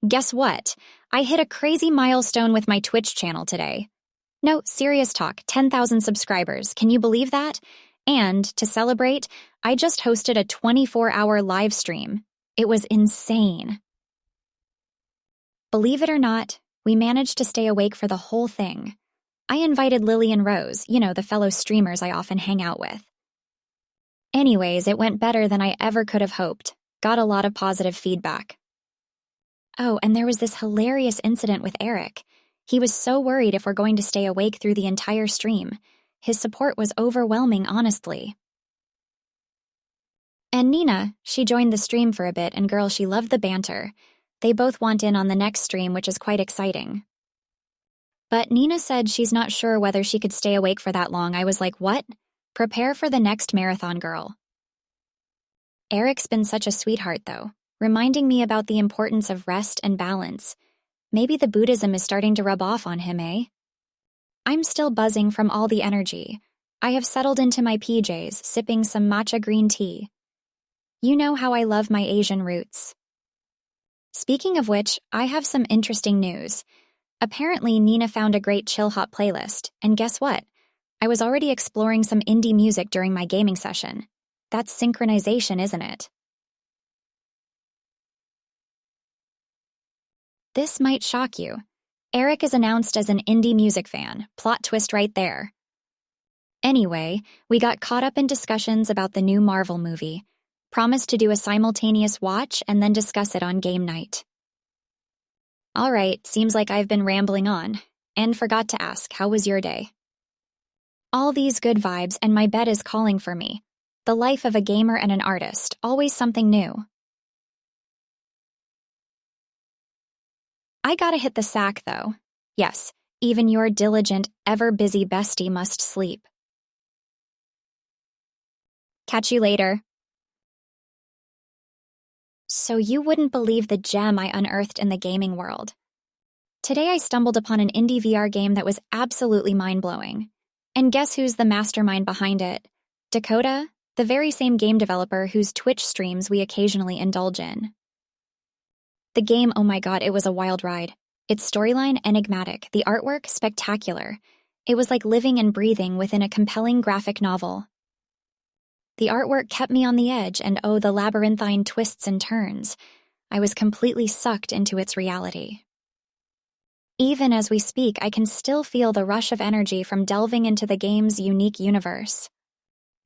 Guess what? I hit a crazy milestone with my Twitch channel today. No, serious talk, 10,000 subscribers. Can you believe that? And to celebrate, I just hosted a 24-hour live stream. It was insane. Believe it or not, we managed to stay awake for the whole thing. I invited Lily and Rose, the fellow streamers I often hang out with. Anyways, it went better than I ever could have hoped. Got a lot of positive feedback. Oh, and there was this hilarious incident with Eric. He was so worried if we're going to stay awake through the entire stream. His support was overwhelming, honestly. And Nina, she joined the stream for a bit, and girl, she loved the banter. They both want in on the next stream, which is quite exciting. But Nina said she's not sure whether she could stay awake for that long. I was like, what? Prepare for the next marathon, girl. Eric's been such a sweetheart, though, reminding me about the importance of rest and balance. Maybe the Buddhism is starting to rub off on him, eh? I'm still buzzing from all the energy. I have settled into my PJs, sipping some matcha green tea. You know how I love my Asian roots. Speaking of which, I have some interesting news. Apparently, Nina found a great chill hop playlist, and guess what? I was already exploring some indie music during my gaming session. That's synchronization, isn't it? This might shock you. Eric is announced as an indie music fan. Plot twist right there. Anyway, we got caught up in discussions about the new Marvel movie. Promised to do a simultaneous watch and then discuss it on game night. All right, seems like I've been rambling on. And forgot to ask, how was your day? All these good vibes, and my bed is calling for me. The life of a gamer and an artist, always something new. I gotta hit the sack, though. Yes, even your diligent, ever-busy bestie must sleep. Catch you later. So you wouldn't believe the gem I unearthed in the gaming world. Today I stumbled upon an indie VR game that was absolutely mind-blowing. And guess who's the mastermind behind it? Dakota, the very same game developer whose Twitch streams we occasionally indulge in. The game, oh my god, it was a wild ride. Its storyline, enigmatic, the artwork, spectacular. It was like living and breathing within a compelling graphic novel. The artwork kept me on the edge, and oh, the labyrinthine twists and turns. I was completely sucked into its reality. Even as we speak, I can still feel the rush of energy from delving into the game's unique universe.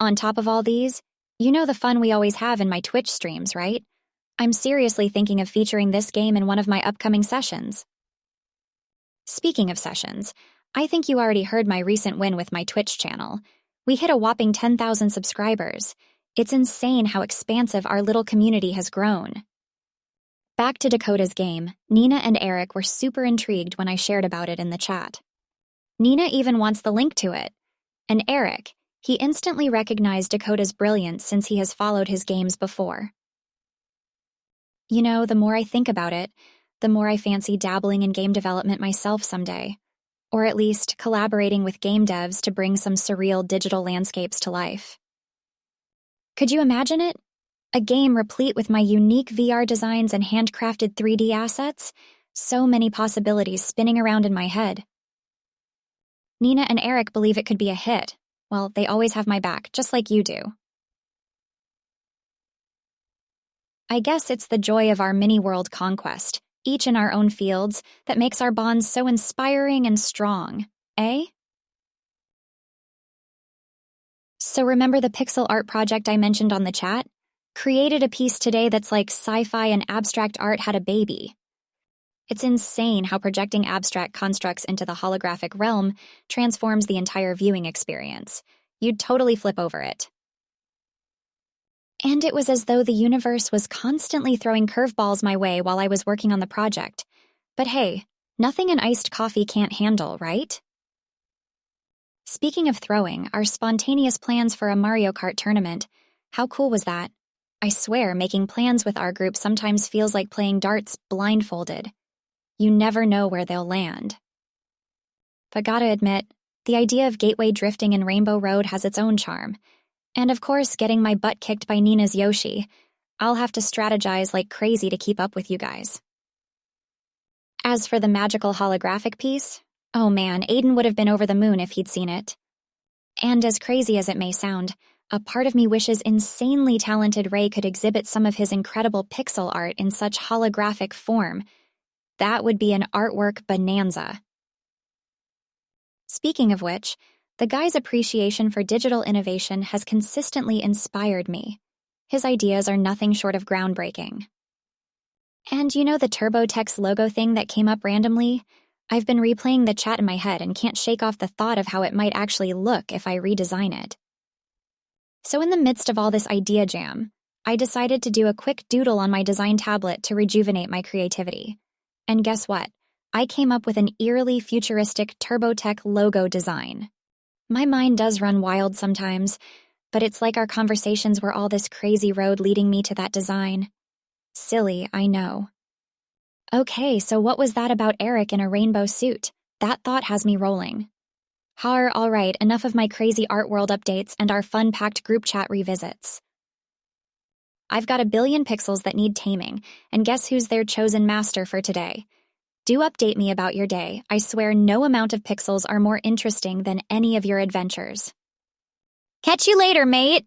On top of all these, you know the fun we always have in my Twitch streams, right? I'm seriously thinking of featuring this game in one of my upcoming sessions. Speaking of sessions, I think you already heard my recent win with my Twitch channel. We hit a whopping 10,000 subscribers. It's insane how expansive our little community has grown. Back to Dakota's game, Nina and Eric were super intrigued when I shared about it in the chat. Nina even wants the link to it. And Eric, he instantly recognized Dakota's brilliance since he has followed his games before. You know, the more I think about it, the more I fancy dabbling in game development myself someday. Or at least collaborating with game devs to bring some surreal digital landscapes to life. Could you imagine it? A game replete with my unique VR designs and handcrafted 3D assets? So many possibilities spinning around in my head. Nina and Eric believe it could be a hit. Well, they always have my back, just like you do. I guess it's the joy of our mini-world conquest, each in our own fields, that makes our bonds so inspiring and strong, eh? So remember the pixel art project I mentioned on the chat? Created a piece today that's like sci-fi and abstract art had a baby. It's insane how projecting abstract constructs into the holographic realm transforms the entire viewing experience. You'd totally flip over it. And it was as though the universe was constantly throwing curveballs my way while I was working on the project. But hey, nothing an iced coffee can't handle, right? Speaking of throwing, our spontaneous plans for a Mario Kart tournament, how cool was that? I swear, making plans with our group sometimes feels like playing darts blindfolded. You never know where they'll land. But gotta admit, the idea of gateway drifting in Rainbow Road has its own charm. And of course, getting my butt kicked by Nina's Yoshi. I'll have to strategize like crazy to keep up with you guys. As for the magical holographic piece, oh man, Aiden would have been over the moon if he'd seen it. And as crazy as it may sound, a part of me wishes insanely talented Ray could exhibit some of his incredible pixel art in such holographic form. That would be an artwork bonanza. Speaking of which, the guy's appreciation for digital innovation has consistently inspired me. His ideas are nothing short of groundbreaking. And you know the TurboTax logo thing that came up randomly? I've been replaying the chat in my head and can't shake off the thought of how it might actually look if I redesign it. So in the midst of all this idea jam, I decided to do a quick doodle on my design tablet to rejuvenate my creativity. And guess what? I came up with an eerily futuristic TurboTax logo design. My mind does run wild sometimes, but it's like our conversations were all this crazy road leading me to that design. Silly, I know. Okay, so what was that about Eric in a rainbow suit? That thought has me rolling. All right, enough of my crazy art world updates and our fun-packed group chat revisits. I've got a billion pixels that need taming, and guess who's their chosen master for today? Do update me about your day. I swear no amount of pixels are more interesting than any of your adventures. Catch you later, mate!